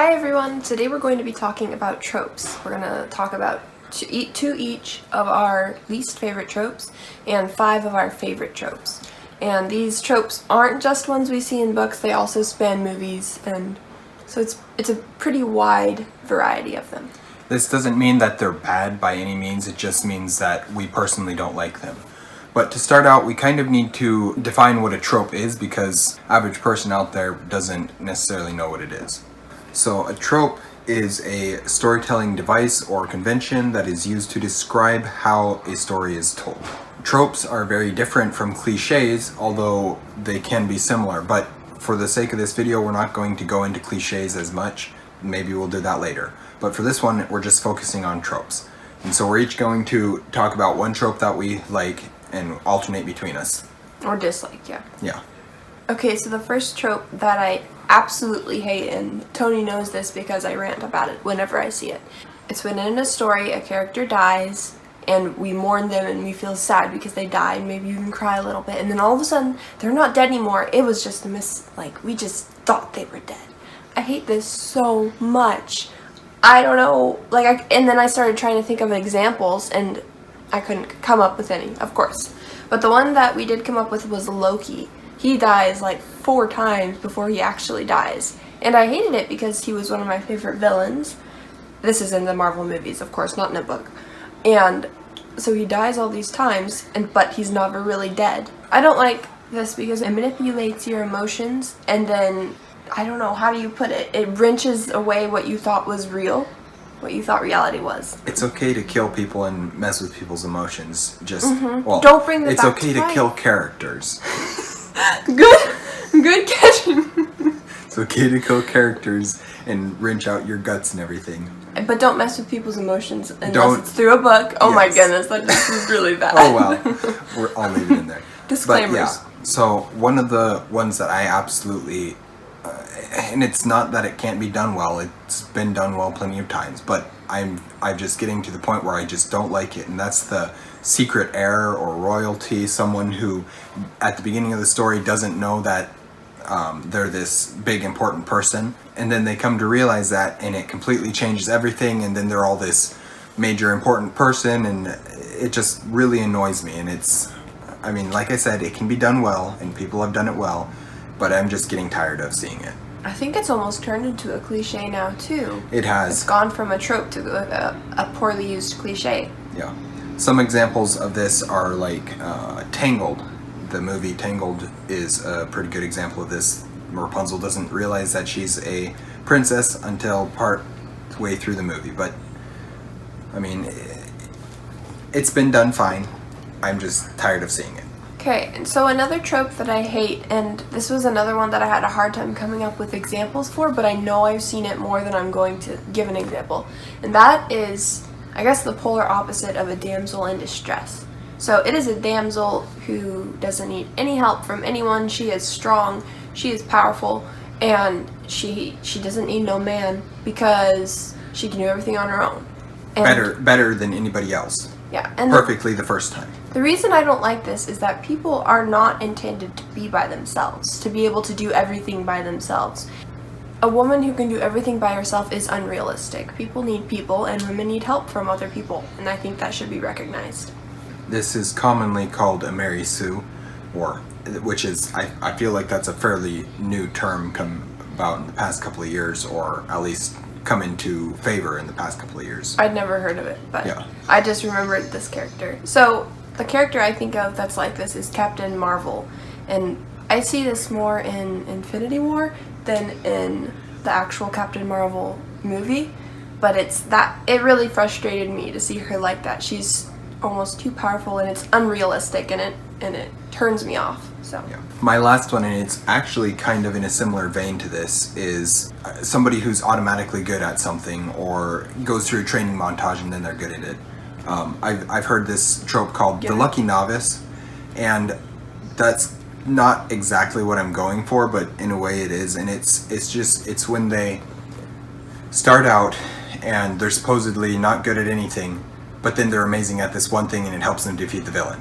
Hi everyone, today we're going to be talking about tropes. We're going to talk about two each of our least favorite tropes and 5 of our favorite tropes. And these tropes aren't just ones we see in books, they also span movies, and so it's a pretty wide variety of them. This doesn't mean that they're bad by any means, it just means that we personally don't like them. But to start out, we kind of need to define what a trope is because average person out there doesn't necessarily know what it is. So a trope is a storytelling device or convention that is used to describe how a story is told. Tropes are very different from cliches, although they can be similar, but for the sake of this video, we're not going to go into cliches as much. Maybe we'll do that later. But for this one, we're just focusing on tropes. And so we're each going to talk about one trope that we like and alternate between us. Or dislike, yeah. Yeah. Okay, so the first trope that I absolutely hate, and Tony knows this because I rant about it whenever I see it. It's when in a story a character dies and we mourn them and we feel sad because they died, maybe even cry a little bit, and then all of a sudden they're not dead anymore. It was just we just thought they were dead. I hate this so much. I don't know, and then I started trying to think of examples and I couldn't come up with any, of course. But the one that we did come up with was Loki. He dies like 4 times before he actually dies. And I hated it because he was one of my favorite villains. This is in the Marvel movies, of course, not in a book. And so he dies all these times, but he's never really dead. I don't like this because it manipulates your emotions, and then, I don't know, how do you put it? It wrenches away what you thought was real, what you thought reality was. It's okay to kill people and mess with people's emotions. Just, well, don't bring them it's back okay to to kill characters. Good catching. It's okay to kill characters and wrench out your guts and everything. But don't mess with people's emotions unless it's through a book. Oh my goodness, that is really bad. Oh well, I'll leave it in there. Disclaimers. But yeah, so one of the ones that I absolutely, and it's not that it can't be done well, it's been done well plenty of times, but I'm just getting to the point where I just don't like it, and that's the secret heir or royalty, someone who at the beginning of the story doesn't know that they're this big important person, and then they come to realize that, and it completely changes everything, and then they're all this major important person, and it just really annoys me. And it's, I mean, like I said, it can be done well and people have done it well, but I'm just getting tired of seeing it. I think it's almost turned into a cliche now too. It has. It's gone from a trope to a poorly used cliche. Yeah. Some examples of this are like Tangled. The movie Tangled is a pretty good example of this. Rapunzel doesn't realize that she's a princess until part way through the movie. But, I mean, it's been done fine. I'm just tired of seeing it. Okay, and so another trope that I hate, and this was another one that I had a hard time coming up with examples for, but I know I've seen it more than I'm going to give an example. And that is, I guess, the polar opposite of a damsel in distress. So it is a damsel who doesn't need any help from anyone. She is strong, she is powerful, and she doesn't need no man because she can do everything on her own. And better than anybody else. Yeah, and perfectly the first time. The reason I don't like this is that people are not intended to be by themselves, to be able to do everything by themselves. A woman who can do everything by herself is unrealistic. People need people, and women need help from other people, and I think that should be recognized. This is commonly called a Mary Sue, which is, I feel like that's a fairly new term come about in the past couple of years, or at least come into favor in the past couple of years. I'd never heard of it, but yeah. I just remembered this character. So the character I think of that's like this is Captain Marvel, and I see this more in Infinity War than in the actual Captain Marvel movie, but it really frustrated me to see her like that. She's almost too powerful, and it's unrealistic, and it turns me off. So yeah. My last one, and it's actually kind of in a similar vein to this, is somebody who's automatically good at something or goes through a training montage and then they're good at it. I've heard this trope called the lucky novice, and that's not exactly what I'm going for, but in a way it is, and it's when they start out and they're supposedly not good at anything, but then they're amazing at this one thing and it helps them defeat the villain.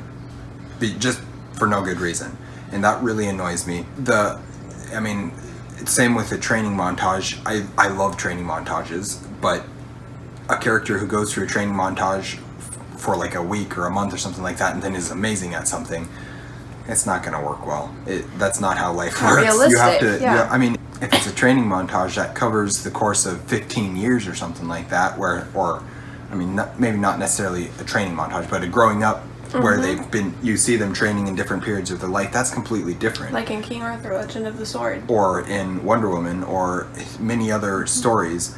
Just for no good reason. And that really annoys me. I mean, same with the training montage. I love training montages, but a character who goes through a training montage for like a week or a month or something like that and then is amazing at something, it's not going to work well. That's not how life works. Realistic, you have to, yeah. I mean, if it's a training montage that covers the course of 15 years or something like that, maybe not necessarily a training montage, but a growing up where you see them training in different periods of their life, that's completely different. Like in King Arthur, Legend of the Sword. Or in Wonder Woman, or many other stories.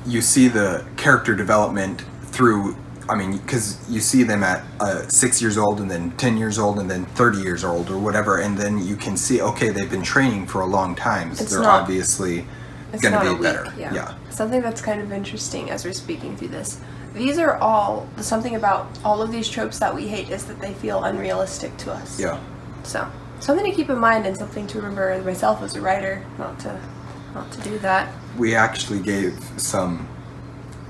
You see the character development through, because you see them at 6 years old, and then 10 years old, and then 30 years old, or whatever, and then you can see, okay, they've been training for a long time, so they're obviously going to be better. Yeah. Something that's kind of interesting as we're speaking through this. These are all, something about all of these tropes that we hate is that they feel unrealistic to us. Yeah. So, something to keep in mind and something to remember myself as a writer, not to do that. We actually gave some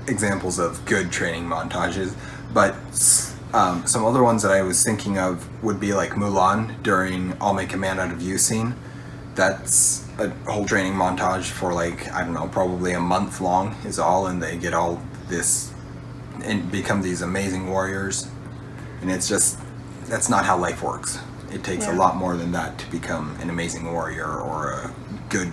examples of good training montages, but some other ones that I was thinking of would be like Mulan during I'll Make a Man Out of You scene. That's a whole training montage for probably a month long is all, and they get all this and become these amazing warriors, and that's not how life works. It takes a lot more than that to become an amazing warrior or a good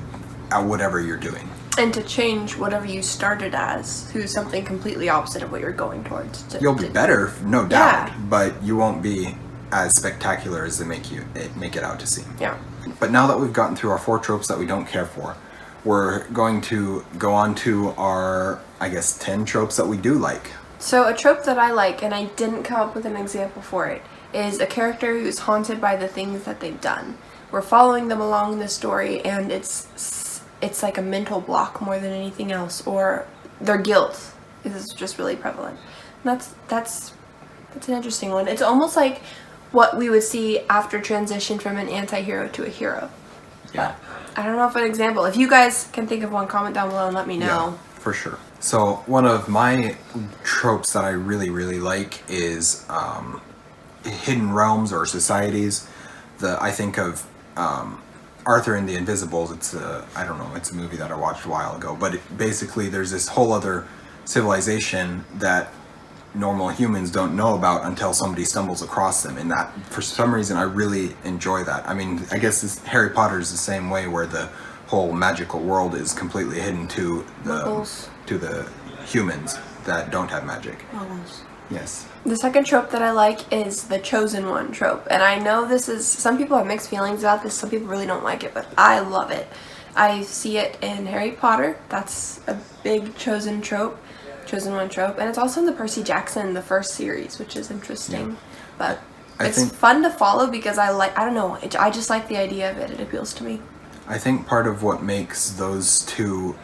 at whatever you're doing. And to change whatever you started as to something completely opposite of what you're going towards. You'll be better, no doubt, but you won't be as spectacular as they make it out to seem. Yeah. But now that we've gotten through our 4 tropes that we don't care for, we're going to go on to our, 10 tropes that we do like. So a trope that I like, and I didn't come up with an example for it, is a character who's haunted by the things that they've done. We're following them along the story, and it's like a mental block more than anything else, or their guilt is just really prevalent. And that's an interesting one. It's almost like what we would see after transition from an anti-hero to a hero. Yeah. But I don't know if an example. If you guys can think of one, comment down below and let me know. Yeah, for sure. So one of my tropes that I really, really like is hidden realms or societies. I think of Arthur and the Invisibles. It's a movie that I watched a while ago, but basically there's this whole other civilization that normal humans don't know about until somebody stumbles across them, and that for some reason I really enjoy that. I guess Harry Potter is the same way, where the whole magical world is completely hidden to the humans that don't have magic. Yes. The second trope that I like is the chosen one trope. And I know some people have mixed feelings about this, some people really don't like it, but I love it. I see it in Harry Potter. That's a big chosen one trope. And it's also in the Percy Jackson, the first series, which is interesting. Yeah. But it's fun to follow because I just like the idea of it. It appeals to me. I think part of what makes those two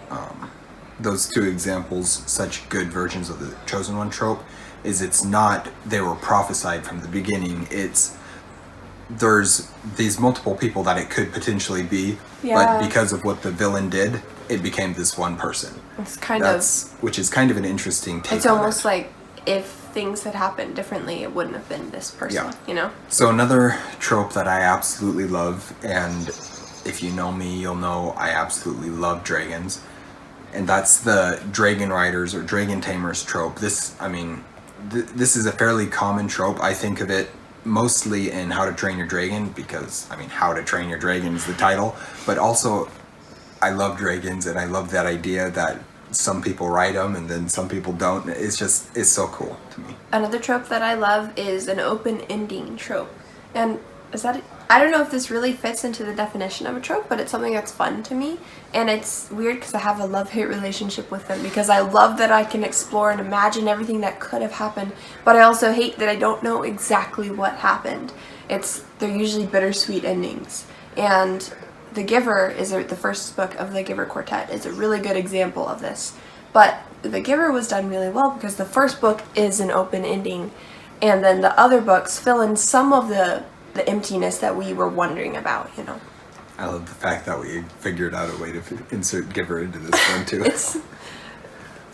examples such good versions of the chosen one trope is it's not they were prophesied from the beginning. There's these multiple people that it could potentially be, but because of what the villain did, it became this one person. Which is kind of an interesting take. It's almost like if things had happened differently, it wouldn't have been this person. So another trope that I absolutely love, and if you know me, you'll know I absolutely love dragons, and that's the dragon riders or dragon tamers trope. This is a fairly common trope. I think of it mostly in How to Train Your Dragon because, How to Train Your Dragon is the title, but also I love dragons, and I love that idea that some people ride them and then some people don't. It's so cool to me. Another trope that I love is an open ending trope. And I don't know if this really fits into the definition of a trope, but it's something that's fun to me. And it's weird because I have a love-hate relationship with them because I love that I can explore and imagine everything that could have happened, but I also hate that I don't know exactly what happened. They're usually bittersweet endings. And The Giver the first book of the Giver Quartet is a really good example of this. But The Giver was done really well because the first book is an open ending, and then the other books fill in some of the emptiness that we were wondering about, I love the fact that we figured out a way to insert Giver into this one too.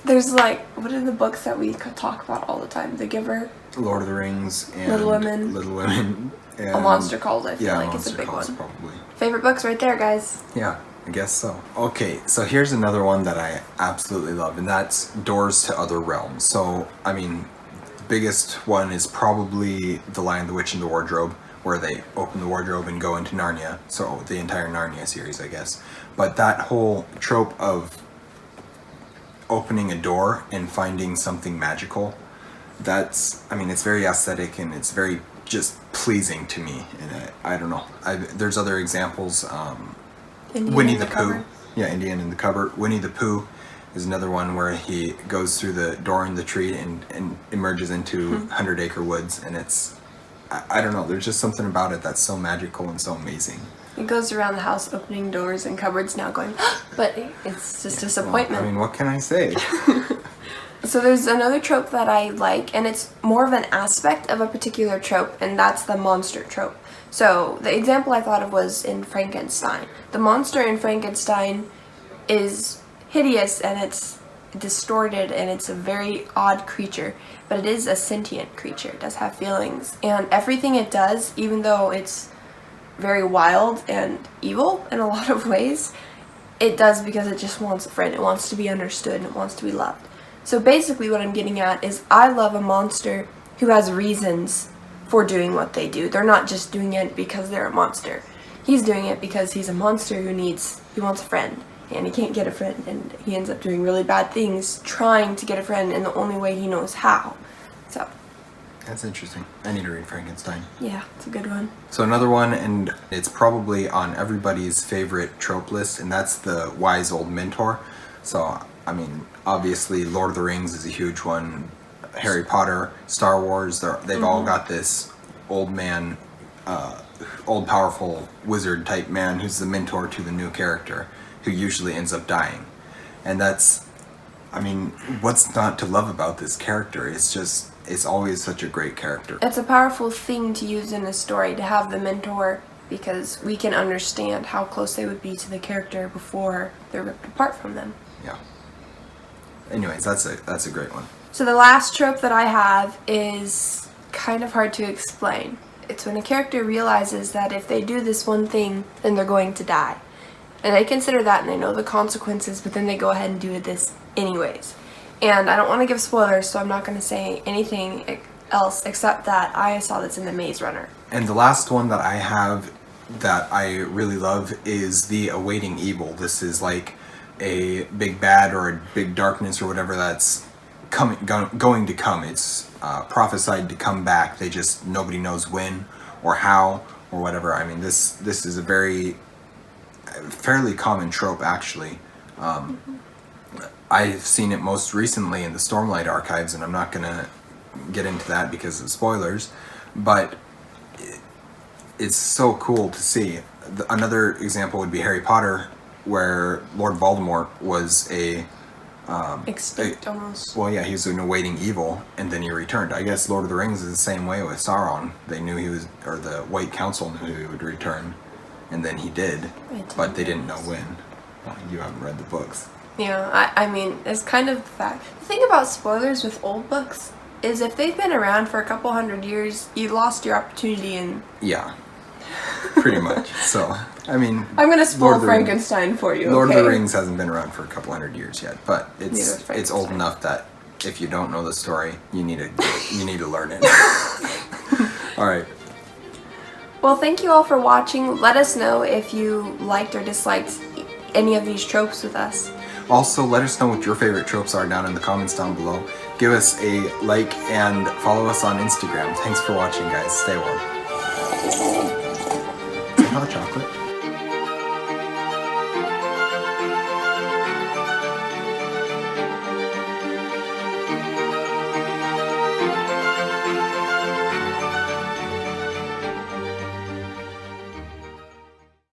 There's what are the books that we could talk about all the time? The Giver, Lord of the Rings, and Little Women. a monster calls, I feel yeah, like it's a big calls, one. Probably. Favorite books right there, guys. Yeah, I guess so. Okay, so here's another one that I absolutely love, and that's Doors to Other Realms. So, I mean, the biggest one is probably The Lion, the Witch, and the Wardrobe, where they open the wardrobe and go into Narnia. So, the entire Narnia series, I guess. But that whole trope of opening a door and finding something magical, that's, I mean, it's very aesthetic and it's very just pleasing to me. And I don't know. There's other examples. Winnie the Pooh. Yeah, Indian in the Cupboard. Winnie the Pooh is another one where he goes through the door in the tree and emerges into 100 Acre Woods. And it's, I don't know, there's just something about it that's so magical and so amazing. He goes around the house opening doors and cupboards now going, but it's just disappointment. Well, I mean, what can I say? So there's another trope that I like, and it's more of an aspect of a particular trope, and that's the monster trope. So the example I thought of was in Frankenstein. The monster in Frankenstein is hideous and it's distorted and it's a very odd creature, but it is a sentient creature. It does have feelings, and everything it does, even though it's very wild and evil in a lot of ways, it does because it just wants a friend. It wants to be understood and it wants to be loved. So basically what I'm getting at is I love a monster who has reasons for doing what they do. They're not just doing it because they're a monster. He's doing it because he's a monster he wants a friend, and he can't get a friend, and he ends up doing really bad things trying to get a friend in the only way he knows how. So that's interesting. I need to read Frankenstein. yeah, it's a good one. So another one, and it's probably on everybody's favorite trope list, and that's the wise old mentor. So, I mean, obviously Lord of the Rings is a huge one. Harry Potter, Star Wars, they've all got this old man, old powerful wizard type man who's the mentor to the new character, who usually ends up dying. And that's, I mean, what's not to love about this character? It's always such a great character. It's a powerful thing to use in a story, to have the mentor, because we can understand how close they would be to the character before they're ripped apart from them. Yeah. Anyways, that's a great one. So the last trope that I have is kind of hard to explain. It's when a character realizes that if they do this one thing, then they're going to die. And they consider that and they know the consequences, but then they go ahead and do this anyways. And I don't want to give spoilers, so I'm not going to say anything else except that I saw this in The Maze Runner. And the last one that I have that I really love is The Awaiting Evil. This is like a big bad or a big darkness or whatever that's going to come. It's prophesied to come back. Nobody knows when or how or whatever. I mean, this is a fairly common trope, actually. I've seen it most recently in the Stormlight archives, and I'm not gonna get into that because of spoilers, but it's so cool to see. Another example would be Harry Potter, where Lord Voldemort was Extinct almost. well, yeah, he was an awaiting evil, and then he returned. I guess Lord of the Rings is the same way with Sauron. They knew or the White Council knew he would return, and then he did, but they didn't know when. Well, you haven't read the books. Yeah, I mean, it's kind of the fact. The thing about spoilers with old books is if they've been around for a couple hundred years, you lost your opportunity and... Yeah, pretty much. So, I mean... I'm going to spoil Frankenstein for you, Lord okay? of the Rings hasn't been around for a couple hundred years yet, but it's old enough that if you don't know the story, you need to learn it. All right. Well, thank you all for watching. Let us know if you liked or disliked any of these tropes with us. Also, let us know what your favorite tropes are down in the comments down below. Give us a like and follow us on Instagram. Thanks for watching, guys. Stay warm. Is that hot chocolate?